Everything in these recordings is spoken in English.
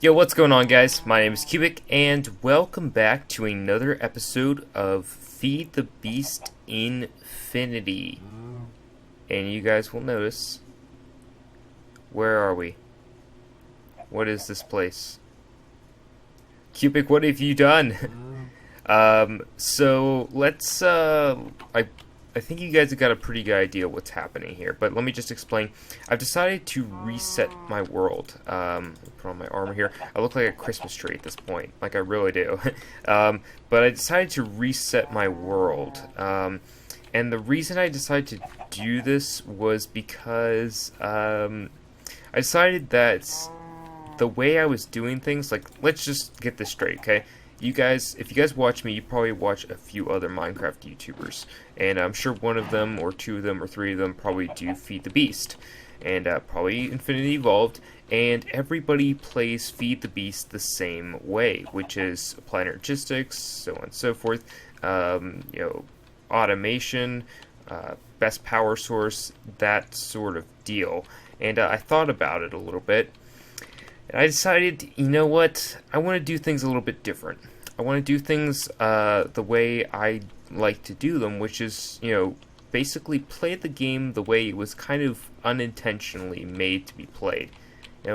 Yo, what's going on, guys? My name is Cubic, and welcome back to another episode of Feed the Beast Infinity. And you guys will notice, where are we? What is this place? Cubic, what have you done? So let's, I think you guys have got a pretty good idea of what's happening here, but let me just explain. I've decided to reset my world. Put on my armor here. I look like a Christmas tree at this point, like I really do. But I decided to reset my world. And the reason I decided to do this was because I decided that the way I was doing things, like, let's just get this straight, okay? You guys, if you guys watch me, you probably watch a few other Minecraft YouTubers, and I'm sure one of them, or two of them, or three of them probably do Feed the Beast, and probably Infinity Evolved, and everybody plays Feed the Beast the same way, which is apply energistics, so on and so forth, automation, best power source, that sort of deal. And I thought about it a little bit, and I decided, you know what, I want to do things a little bit different. I want to do things the way I like to do them, which is, basically play the game the way it was kind of unintentionally made to be played.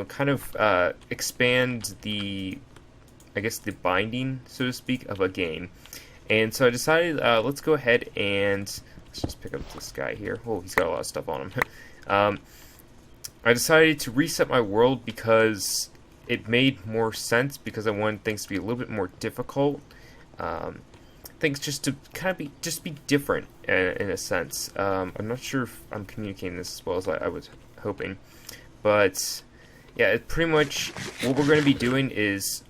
Kind of expand the, I guess, the binding, so to speak, of a game. And so I decided, let's go ahead and, let's just pick up this guy here. Oh, he's got a lot of stuff on him. I decided to reset my world because it made more sense, because I wanted things to be a little bit more difficult. Things just to kind of be different in a sense. I'm not sure if I'm communicating this as well as I was hoping, but yeah, it pretty much what we're going to be doing is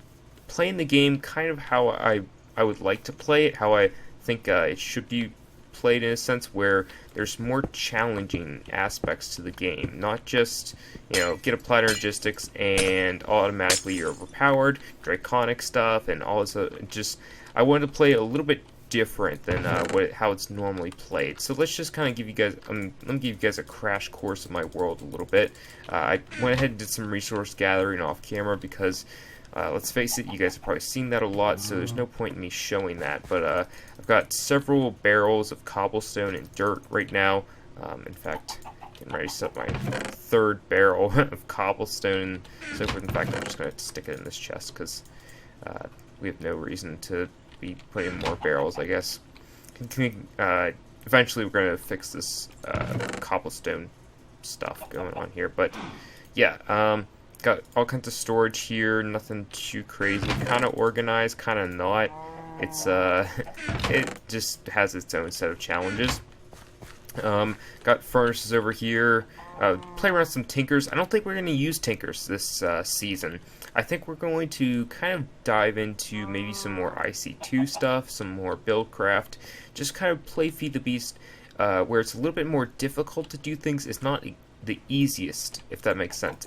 playing the game kind of how I would like to play it, how I think it should be played, in a sense where there's more challenging aspects to the game, not just get applied logistics and automatically you're overpowered, draconic stuff and all this. Just I wanted to play a little bit different than how it's normally played. So let's just kind of give you guys let me give you guys a crash course of my world a little bit. I went ahead and did some resource gathering off camera because let's face it, you guys have probably seen that a lot, so there's no point in me showing that. But I've got several barrels of cobblestone and dirt right now. In fact, getting ready to set my third barrel of cobblestone and so forth. In fact, I'm just going to stick it in this chest because we have no reason to be putting more barrels, I guess. Eventually, we're going to fix this cobblestone stuff going on here. But yeah, got all kinds of storage here, nothing too crazy, kind of organized, kind of not. It's it just has its own set of challenges. Got furnaces over here. Play around with some tinkers. I don't think we're going to use tinkers this season. I think we're going to kind of dive into maybe some more IC2 stuff, some more buildcraft. Just kind of play Feed the Beast, where it's a little bit more difficult to do things. It's not the easiest, if that makes sense.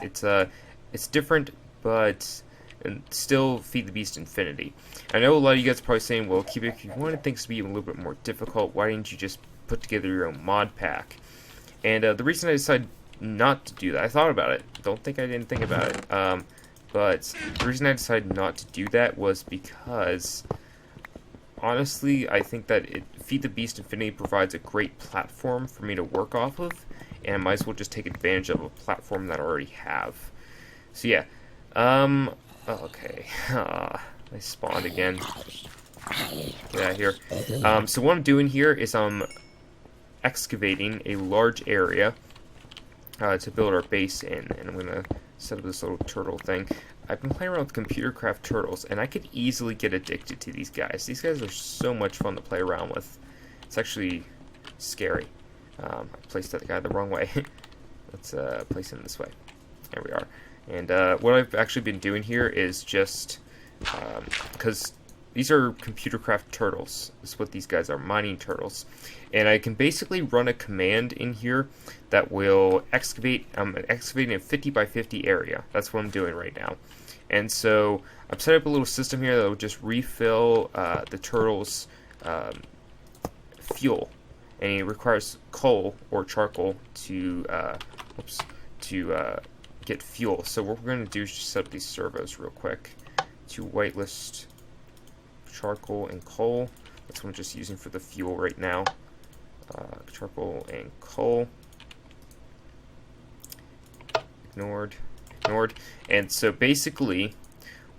It's different, but and still Feed the Beast Infinity. I know a lot of you guys are probably saying, well, Cubic, if you wanted things to be a little bit more difficult, why didn't you just put together your own mod pack? And the reason I decided not to do that, I thought about it. Don't think I didn't think about it. But the reason I decided not to do that was because, honestly, I think that Feed the Beast Infinity provides a great platform for me to work off of, and I might as well just take advantage of a platform that I already have. So yeah, okay, I spawned again, get out of here. So what I'm doing here is I'm excavating a large area to build our base in, and I'm going to set up this little turtle thing. I've been playing around with computer craft turtles, and I could easily get addicted to these guys. These guys are so much fun to play around with. It's actually scary. I placed that guy the wrong way. Let's place him this way. There we are. And what I've actually been doing here is just, because these are computer craft turtles, is what these guys are, mining turtles. And I can basically run a command in here that will excavate, I'm excavating a 50 by 50 area. That's what I'm doing right now. And so I've set up a little system here that will just refill the turtles' fuel. And it requires coal or charcoal to get fuel. So what we're going to do is just set up these servos real quick. 2 whitelist charcoal and coal. That's what I'm just using for the fuel right now. Charcoal and coal. Ignored. And so basically,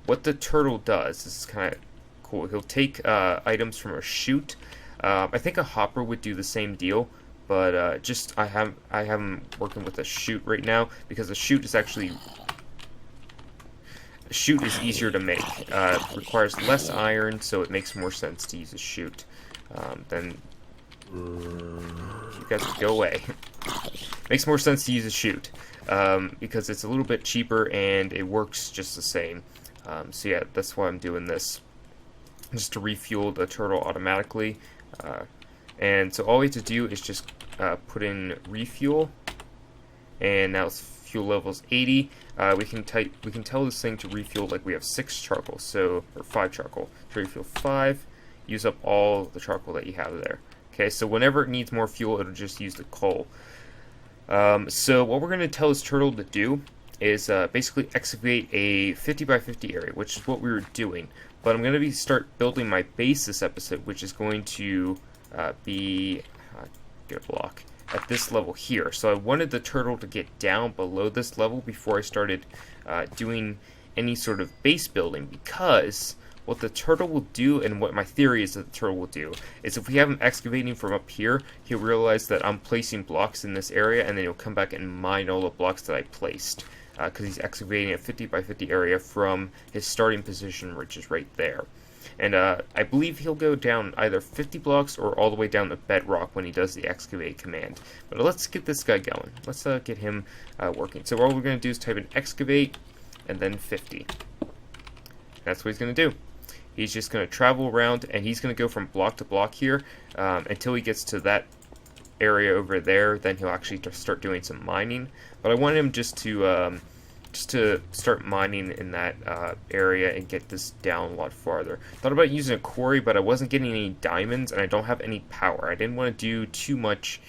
what the turtle does, this is kind of cool. He'll take items from a chute. I think a hopper would do the same deal, but I have him working with a chute right now because a chute is easier to make. Requires less iron, so it makes more sense to use a chute. Then you guys go away. Makes more sense to use a chute because it's a little bit cheaper and it works just the same. So yeah, that's why I'm doing this, just to refuel the turtle automatically. And so all we have to do is just put in refuel, and now it's fuel level's 80. We can tell this thing to refuel like we have 6 charcoal, or 5 charcoal. To refuel 5, use up all the charcoal that you have there. Okay, so whenever it needs more fuel, it'll just use the coal. So what we're going to tell this turtle to do is basically excavate a 50 by 50 area, which is what we were doing. But I'm going to start building my base this episode, which is going to be get a block at this level here. So I wanted the turtle to get down below this level before I started doing any sort of base building, because what the turtle will do, and what my theory is that the turtle will do, is if we have him excavating from up here, he'll realize that I'm placing blocks in this area, and then he'll come back and mine all the blocks that I placed, because he's excavating a 50 by 50 area from his starting position, which is right there. And I believe he'll go down either 50 blocks or all the way down to bedrock when he does the excavate command. But let's get this guy going. Let's get him working. So all we're going to do is type in excavate and then 50. That's what he's going to do. He's just going to travel around, and he's going to go from block to block here until he gets to that area over there. Then he'll actually start doing some mining. But I want him just to start mining in that area and get this down a lot farther. Thought about using a quarry, but I wasn't getting any diamonds, and I don't have any power. I didn't want to do too much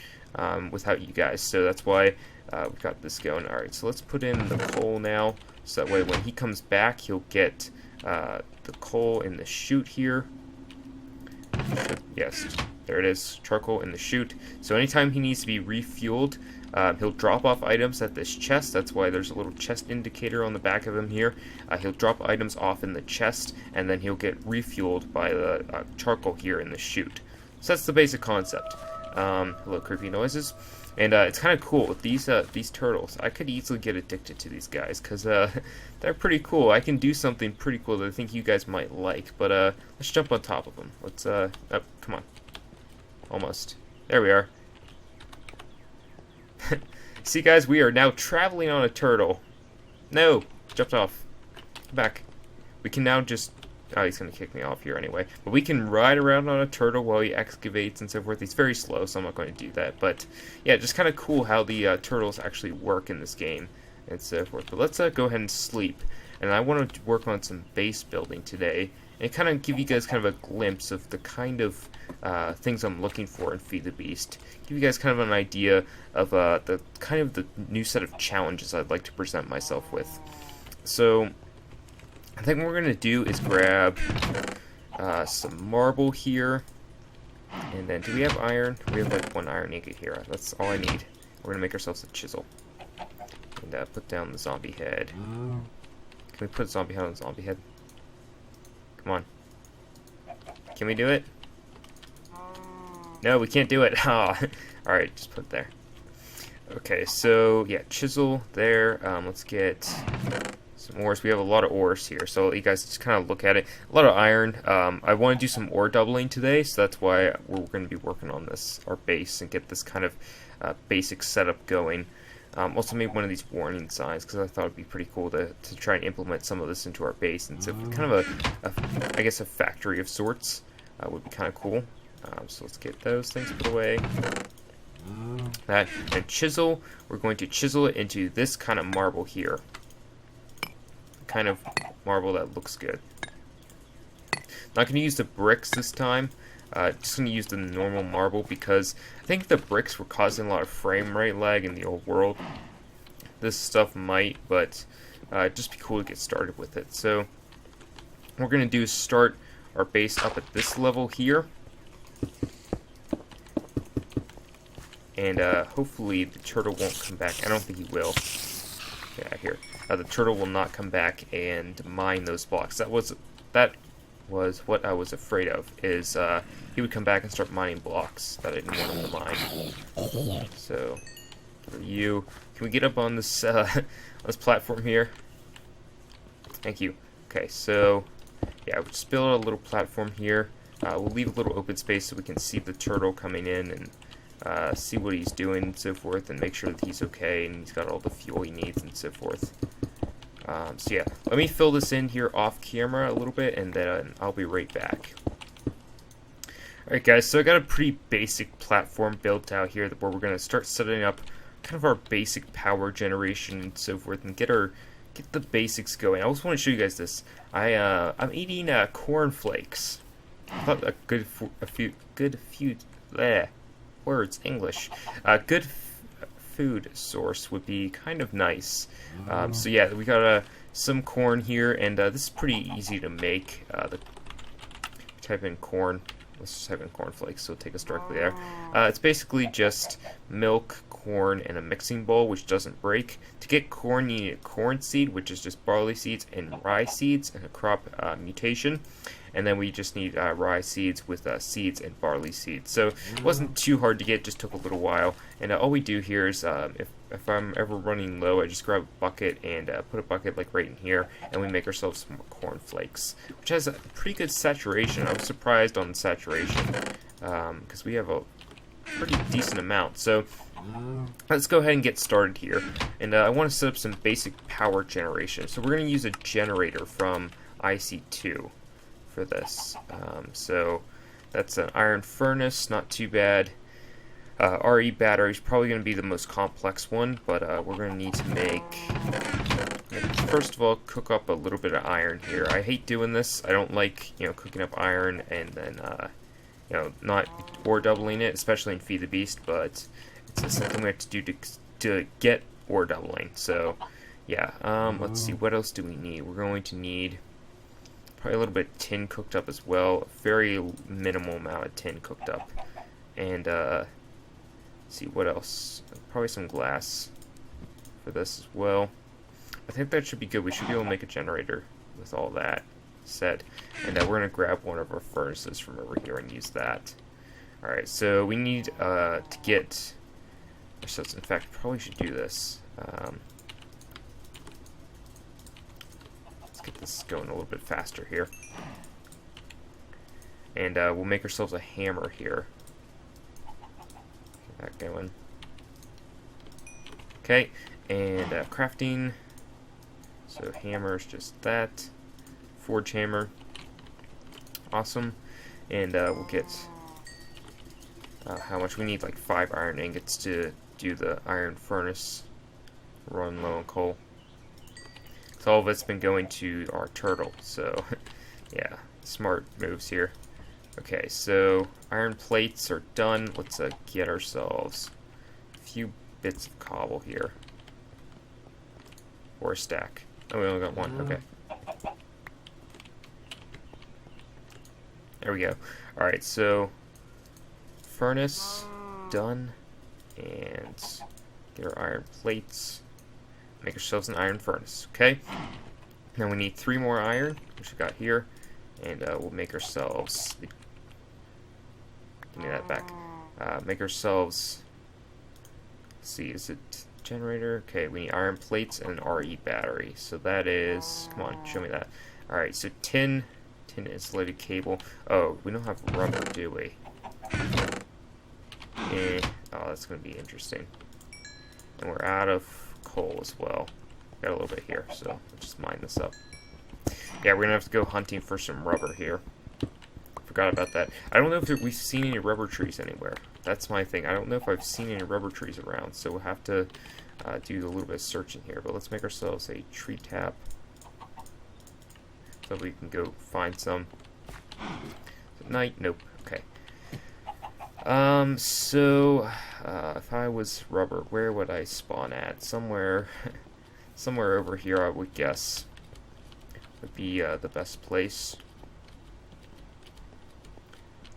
without you guys, so that's why we got this going. Alright, so let's put in the coal now, so that way when he comes back, he'll get the coal in the chute here. Yes, there it is, charcoal in the chute. So anytime he needs to be refueled, he'll drop off items at this chest. That's why there's a little chest indicator on the back of him here. He'll drop items off in the chest, and then he'll get refueled by the charcoal here in the chute. So that's the basic concept. Hello, creepy noises. And it's kind of cool with these turtles. I could easily get addicted to these guys because they're pretty cool. I can do something pretty cool that I think you guys might like. But let's jump on top of them. Let's oh, come on, almost. There we are. See, guys, we are now traveling on a turtle. No, jumped off. Back. We can now just... Oh, he's going to kick me off here anyway. But we can ride around on a turtle while he excavates and so forth. He's very slow, so I'm not going to do that. But, yeah, just kind of cool how the turtles actually work in this game and so forth. But let's go ahead and sleep. And I want to work on some base building today. And kind of give you guys kind of a glimpse of the kind of things I'm looking for in Feed the Beast. Give you guys kind of an idea of the new set of challenges I'd like to present myself with. So I think what we're going to do is grab some marble here. And then, do we have iron? We have like 1 iron ingot here. That's all I need. We're going to make ourselves a chisel. And put down the zombie head. Can we put zombie head on zombie head? Come on. Can we do it? No, we can't do it. Alright, just put it there. Okay, so, yeah, chisel there. Let's get some ores. We have a lot of ores here, so you guys just kind of look at it. A lot of iron. I want to do some ore doubling today, so that's why we're going to be working on this, our base, and get this kind of basic setup going. Also made one of these warning signs because I thought it'd be pretty cool to try and implement some of this into our base, and so kind of I guess a factory of sorts would be kind of cool. So let's get those things put away. That and chisel. We're going to chisel it into this kind of marble here. Kind of marble that looks good. Not going to use the bricks this time. Just going to use the normal marble because I think the bricks were causing a lot of frame rate lag in the old world. this stuff might, but just be cool to get started with it. So what we're going to do is start our base up at this level here. And hopefully the turtle won't come back. I don't think he will. Yeah, here. The turtle will not come back and mine those blocks. That was what I was afraid of, is he would come back and start mining blocks that I didn't want him to mine. So, for you, can we get up on this this platform here? Thank you. Okay, so yeah, we'll just build a little platform here. We'll leave a little open space so we can see the turtle coming in and see what he's doing and so forth, and make sure that he's okay and he's got all the fuel he needs and so forth. So yeah, let me fill this in here off camera a little bit, and then I'll be right back. Alright guys, so I got a pretty basic platform built out here where we're going to start setting up kind of our basic power generation and so forth, and get the basics going. I also want to show you guys this. I'm eating corn flakes. I thought a good food source would be kind of nice. So yeah, we got some corn here, and this is pretty easy to make. Type in corn. Let's just type in cornflakes, so it'll take us directly there. It's basically just milk, corn, and a mixing bowl, which doesn't break. To get corn, you need a corn seed, which is just barley seeds and rye seeds, and a crop mutation. And then we just need rye seeds with seeds and barley seeds. So it wasn't too hard to get, just took a little while. And all we do here is, if I'm ever running low, I just grab a bucket and put a bucket like right in here, and we make ourselves some more corn flakes, which has a pretty good saturation. I was surprised on the saturation, because we have a pretty decent amount. So let's go ahead and get started here. And I want to set up some basic power generation. So we're going to use a generator from IC2 for this. So that's an iron furnace, not too bad. RE battery is probably going to be the most complex one, but we're going to need to make, first of all, cook up a little bit of iron here. I hate doing this. I don't like, cooking up iron and then, not ore doubling it, especially in Feed the Beast, but it's something we have to do to get ore doubling. So, yeah, let's see, what else do we need? We're going to need probably a little bit of tin cooked up as well, a very minimal amount of tin cooked up, and, let's see, what else? Probably some glass for this as well. I think that should be good. We should be able to make a generator with all that set. And we're going to grab one of our furnaces from over here and use that. Alright, so we need to get ourselves, in fact, probably should do this. Let's get this going a little bit faster here. And we'll make ourselves a hammer here. Get that going. Okay, and crafting. So hammer is just that. Forge hammer. Awesome. And we'll get how much we need, like 5 iron ingots to do the iron furnace. Run low on coal. So all of it's been going to our turtle. So yeah, smart moves here. Okay, so iron plates are done. Let's get ourselves a few bits of cobble here. Or a stack. Oh, we only got one. Okay. There we go. Alright, so furnace done. And get our iron plates. Make ourselves an iron furnace. Okay. Now we need 3 more iron, which we got here. And we'll make ourselves... Give me that back. Make ourselves... Let's see, is it generator? Okay, we need iron plates and an RE battery. So that is... Come on, show me that. Alright, so tin insulated cable. Oh, we don't have rubber, do we? Oh, that's going to be interesting. And we're out of coal as well. Got a little bit here, so let's just mine this up. Yeah, we're going to have to go hunting for some rubber here. Forgot about that. I don't know if we've seen any rubber trees anywhere. That's my thing. I don't know if I've seen any rubber trees around, so we'll have to do a little bit of searching here. But let's make ourselves a tree tap so we can go find some. Night? Nope. Okay. If I was rubber, where would I spawn at? Somewhere, somewhere over here, I would guess, would be the best place.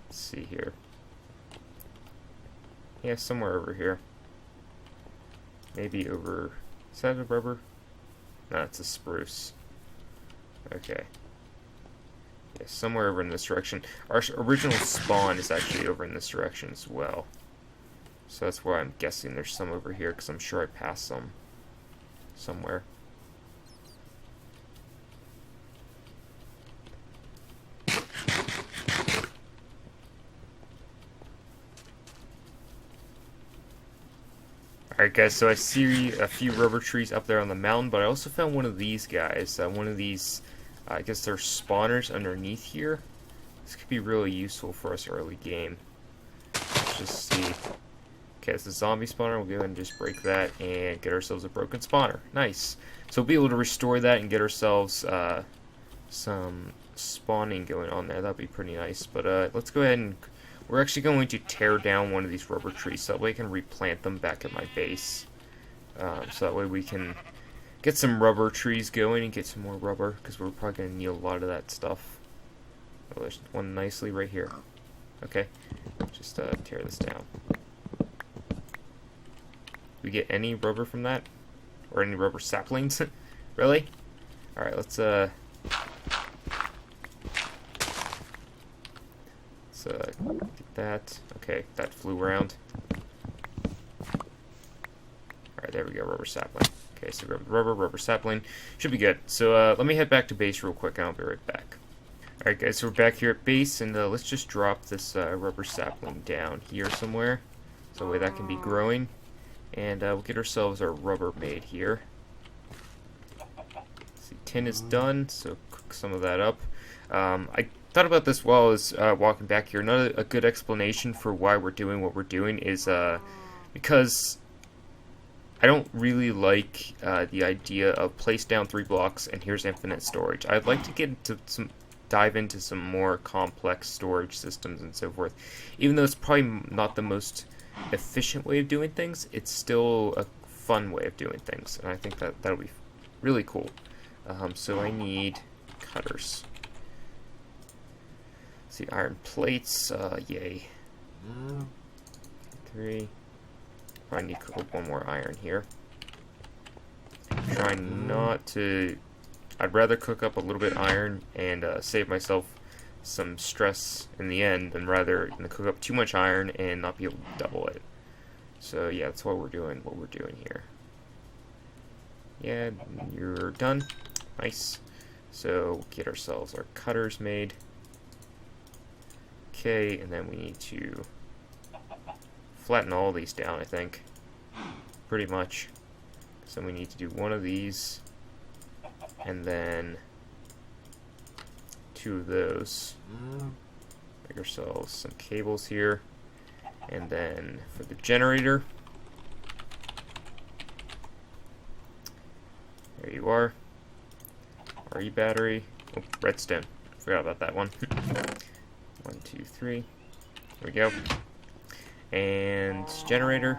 Let's see here. Yeah, somewhere over here. Maybe over... Is that a rubber? No, it's a spruce. Okay. Yeah, somewhere over in this direction. Our original spawn is actually over in this direction as well. So that's why I'm guessing there's some over here, because I'm sure I passed some somewhere. Alright guys, so I see a few rubber trees up there on the mountain, but I also found one of these guys. One of these, I guess they're spawners underneath here. This could be really useful for us early game. Let's just see. Okay, it's a zombie spawner. We'll go ahead and just break that and get ourselves a broken spawner. Nice. So we'll be able to restore that and get ourselves some spawning going on there. That'd be pretty nice. But let's go ahead and... We're actually going to tear down one of these rubber trees so that way I can replant them back at my base. So that way we can get some rubber trees going and get some more rubber, because we're probably going to need a lot of that stuff. Oh, there's one nicely right here. Okay, just tear this down. We get any rubber from that? Or any rubber saplings? Really? Alright, let's get that. Okay, that flew around. Alright, there we go, rubber sapling. Okay, so grab the rubber sapling. Should be good. So let me head back to base real quick and I'll be right back. Alright guys, so we're back here at base, and let's just drop this rubber sapling down here somewhere. So that way that can be growing. And we'll get ourselves our rubber made here. Let's see, tin is done, so cook some of that up. I thought about this while I was walking back here. A good explanation for why we're doing what we're doing is because I don't really like the idea of place down 3 blocks and here's infinite storage. I'd like to get into dive into some more complex storage systems and so forth. Even though it's probably not the most efficient way of doing things, it's still a fun way of doing things, and I think that'll be really cool. So I need cutters. See, iron plates, yay. 3. I need to cook up one more iron here. Try not to... I'd rather cook up a little bit iron and save myself some stress in the end than rather than cook up too much iron and not be able to double it. So yeah, that's what we're doing here. Yeah, you're done. Nice. So get ourselves our cutters made. Okay, and then we need to flatten all these down, I think. Pretty much. So we need to do one of these, and then 2 of those. Make ourselves some cables here. And then for the generator, there you are. RE battery. Oh, redstone. Forgot about that one. 1, 2, 3. There we go. And generator,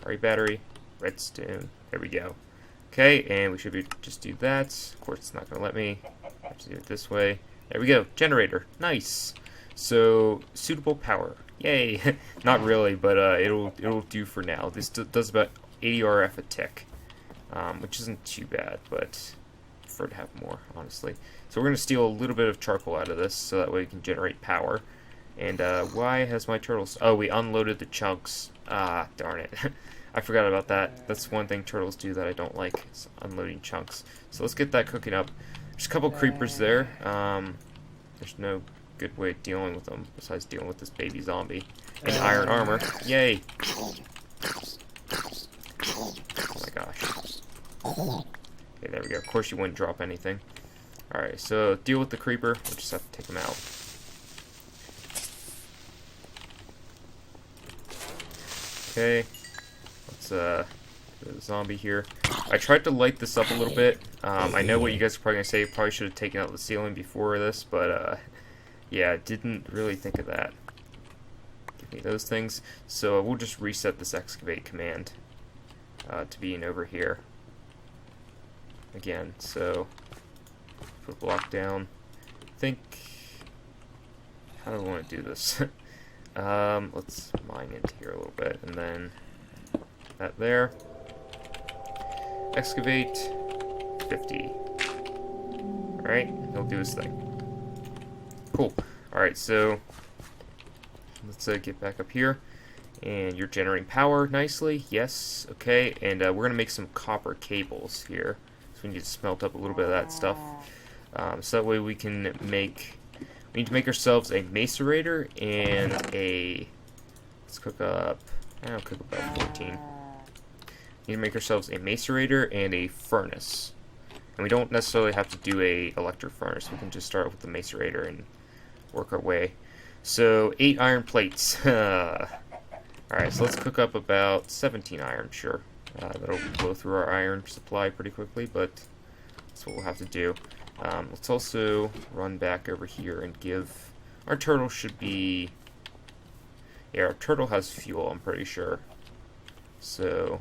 RE battery, redstone. There we go. Okay, and we should just do that. Of course, it's not going to let me. I have to do it this way. There we go. Generator. Nice. So, suitable power. Yay. Not really, but it'll do for now. This does about 80 RF a tick, which isn't too bad, but I prefer to have more, honestly. So we're going to steal a little bit of charcoal out of this, so that way we can generate power. And why has my turtles... Oh, we unloaded the chunks. Ah, darn it. I forgot about that. That's one thing turtles do that I don't like, is unloading chunks. So let's get that cooking up. There's a couple creepers there. There's no good way of dealing with them besides dealing with this baby zombie. And iron armor. Yay! Oh my gosh. Okay, there we go. Of course you wouldn't drop anything. Alright, so deal with the creeper. We'll just have to take him out. Okay, let's do the zombie here. I tried to light this up a little bit. I know what you guys are probably gonna say. Probably should have taken out the ceiling before this, but yeah, didn't really think of that. Give need those things. So we'll just reset this excavate command to being over here again. So put a block down. I think, how do I want to do this? Let's mine into here a little bit, and then that there. Excavate 50. Alright, he'll do his thing. Cool. Alright, so let's get back up here. And you're generating power nicely. Yes, okay. And we're going to make some copper cables here. So we need to smelt up a little bit of that stuff. So that way we can make... We need to make ourselves a macerator and a... Let's cook up... I'll cook about 14. We need to make ourselves a macerator and a furnace. And we don't necessarily have to do a electric furnace. We can just start with the macerator and work our way. So 8 iron plates. Alright, so let's cook up about 17 iron, sure. That'll blow through our iron supply pretty quickly, but that's what we'll have to do. Let's also run back over here and give... Our turtle should be... Yeah, our turtle has fuel, I'm pretty sure. So,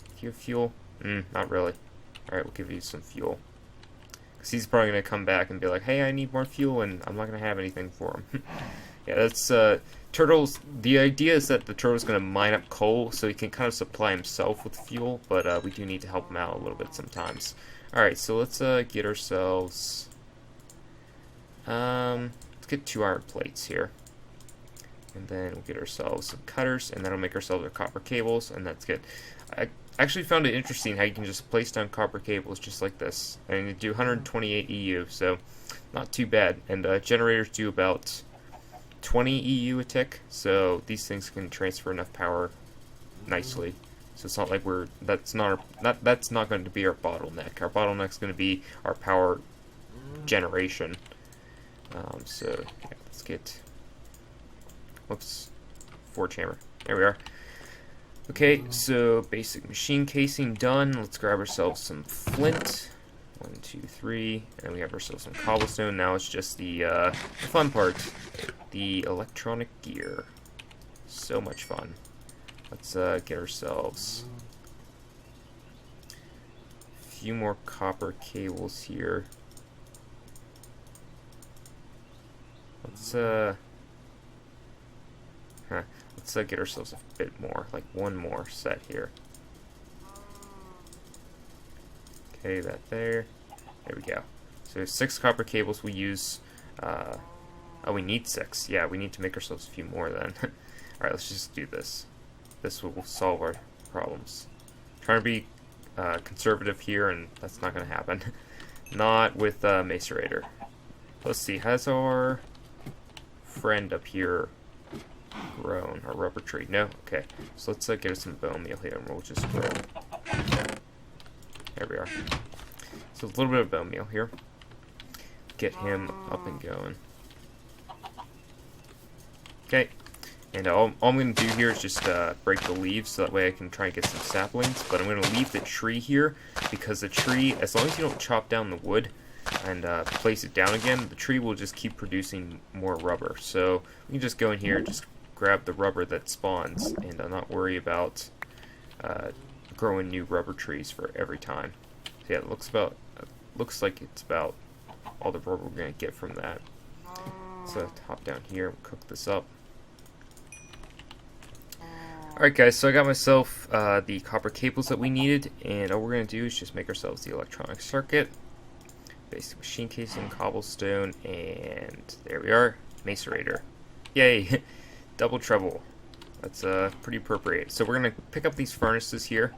do you have fuel? Not really. Alright, we'll give you some fuel. Because he's probably going to come back and be like, hey, I need more fuel, and I'm not going to have anything for him. Yeah, that's, turtles, the idea is that the turtle's going to mine up coal, so he can kind of supply himself with fuel, but we do need to help him out a little bit sometimes. Alright, so let's get ourselves, let's get 2 iron plates here. And then we'll get ourselves some cutters, and that'll make ourselves our copper cables, and that's good. I actually found it interesting how you can just place down copper cables just like this. And you do 128 EU, so not too bad. And generators do about 20 EU a tick, so these things can transfer enough power nicely. So it's not like that's not going to be our bottleneck. Our bottleneck's going to be our power generation. So yeah, let's get, whoops, 4 chamber. There we are. Okay, so basic machine casing done. Let's grab ourselves some flint. 1, 2, 3, and we have ourselves some cobblestone. Now it's just the fun part, the electronic gear. So much fun. Let's get ourselves a few more copper cables here. Let's get ourselves a bit more, like 1 more set here. Okay, that there. There we go. So 6 copper cables we use. Oh, we need 6. Yeah, we need to make ourselves a few more then. Alright, let's just do this. This will solve our problems. Trying to be conservative here, and that's not going to happen. Not with macerator. Let's see, has our friend up here grown? Our rubber tree? No? Okay. So let's get us some bone meal here, and we'll just grow. There we are. So a little bit of bone meal here. Get him up and going. Okay. And all I'm going to do here is just break the leaves so that way I can try and get some saplings. But I'm going to leave the tree here because the tree, as long as you don't chop down the wood and place it down again, the tree will just keep producing more rubber. So we can just go in here and just grab the rubber that spawns and not worry about growing new rubber trees for every time. So yeah, it looks like it's about all the rubber we're going to get from that. So let's hop down here and cook this up. Alright guys, so I got myself the copper cables that we needed, and all we're going to do is just make ourselves the electronic circuit, basic machine casing, cobblestone, and there we are, macerator. Yay! Double trouble. That's pretty appropriate. So we're going to pick up these furnaces here,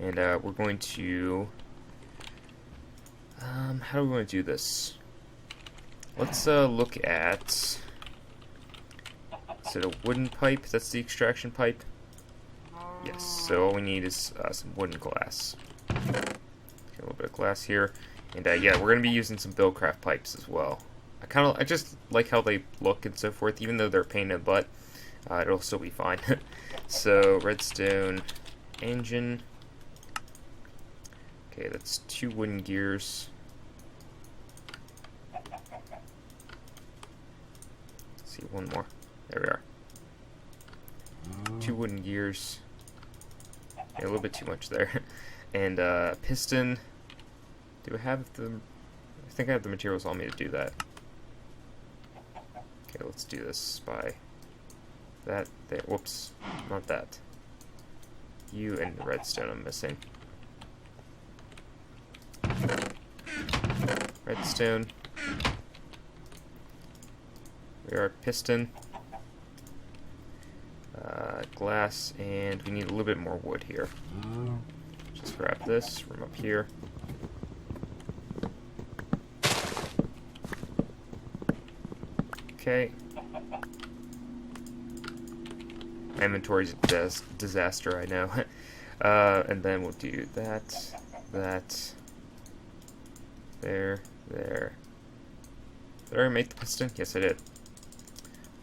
and we're going to... how do we want to do this? Let's look at... Is it a wooden pipe? That's the extraction pipe? Yes, so all we need is some wooden glass. Get a little bit of glass here. And yeah, we're going to be using some Buildcraft pipes as well. I just like how they look and so forth, even though they're a pain in the butt. It'll still be fine. So, redstone engine. Okay, that's 2 wooden gears. Let's see, 1 more. There we are. 2 wooden gears. Yeah, a little bit too much there. And piston. Do I have the... I think I have the materials on me to do that. Okay, let's do this by that there. Whoops, not that. You and the redstone I'm missing. Redstone. We are piston. Glass, and we need a little bit more wood here. Just grab this from up here. Okay. My inventory's a disaster, I know. And then we'll do that, there. Did I already make the piston? Yes, I did.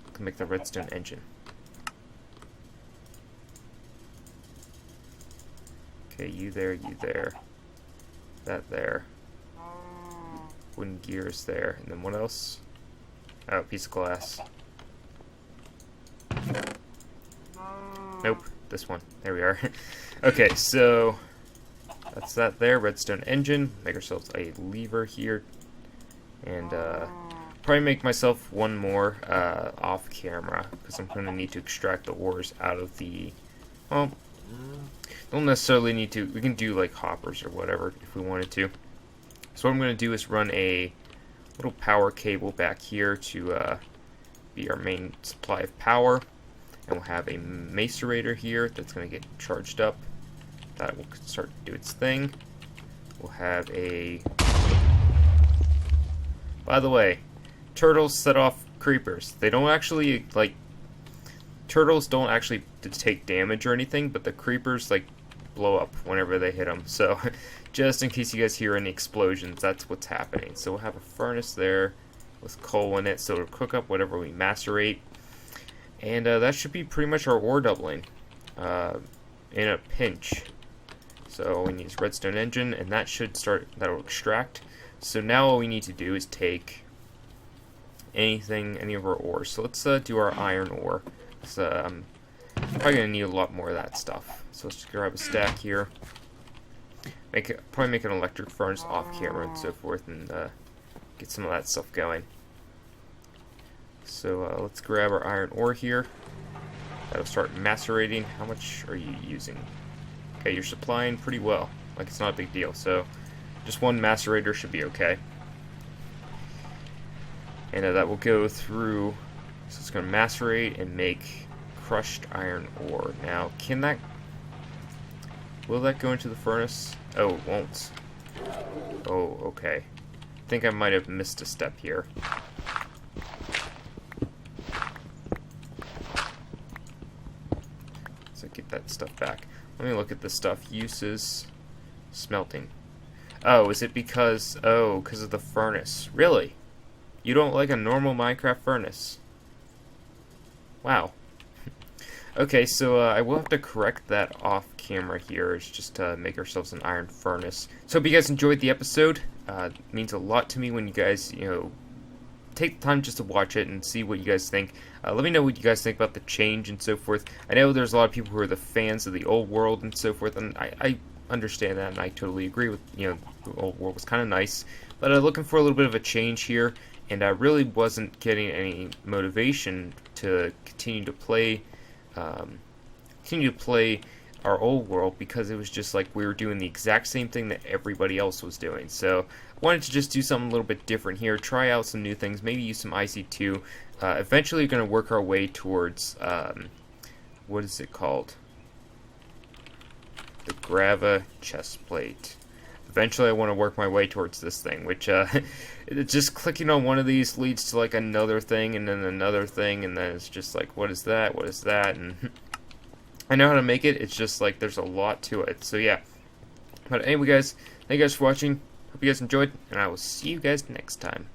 I can make the redstone engine. Okay, you there, that there. Wooden gears there, and then what else? Oh, a piece of glass. Nope, this one. There we are. Okay, so that's that there. Redstone engine. Make ourselves a lever here, and probably make myself one more off camera because I'm going to need to extract the ores out of the. Well, don't necessarily need to. We can do like hoppers or whatever if we wanted to. So what I'm going to do is run a little power cable back here to be our main supply of power, and we'll have a macerator here that's going to get charged up. That will start to do its thing. We'll have a... By the way, turtles set off creepers. They don't actually, like... Turtles don't actually take damage or anything, but the creepers, like, blow up whenever they hit them. So, just in case you guys hear any explosions, that's what's happening. So we'll have a furnace there with coal in it, so it'll cook up whatever we macerate. And that should be pretty much our ore doubling in a pinch. So all we need is redstone engine, and that should start, that'll extract. So now all we need to do is take any of our ores. So let's do our iron ore. I'm probably going to need a lot more of that stuff. So let's just grab a stack here. Probably make an electric furnace off camera and so forth, and get some of that stuff going. So let's grab our iron ore here. That'll start macerating. How much are you using? Okay, you're supplying pretty well. Like, it's not a big deal. So just one macerator should be okay. And that will go through. So it's going to macerate and make crushed iron ore. Now, will that go into the furnace? Oh, it won't. Oh, okay. I think I might have missed a step here. So get that stuff back. Let me look at the stuff. Uses. Smelting. Oh, is it because of the furnace? Really? You don't like a normal Minecraft furnace? Wow. Okay, so I will have to correct that off camera here. It's just to make ourselves an iron furnace. So hope you guys enjoyed the episode. It means a lot to me when you guys, take the time just to watch it and see what you guys think. Let me know what you guys think about the change and so forth. I know there's a lot of people who are the fans of the old world and so forth, and I understand that, and I totally agree with, the old world was kind of nice. But looking for a little bit of a change here, and I really wasn't getting any motivation to continue to play our old world, because it was just like we were doing the exact same thing that everybody else was doing. So I wanted to just do something a little bit different here, try out some new things, maybe use some IC2. Eventually, we're going to work our way towards what is it called? The Grava chest plate. Eventually, I want to work my way towards this thing, which just clicking on one of these leads to like another thing, and then another thing, and then it's just like, what is that? What is that? And I know how to make it. It's just like there's a lot to it. So yeah. But anyway, guys, thank you guys for watching. Hope you guys enjoyed, and I will see you guys next time.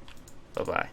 Bye bye.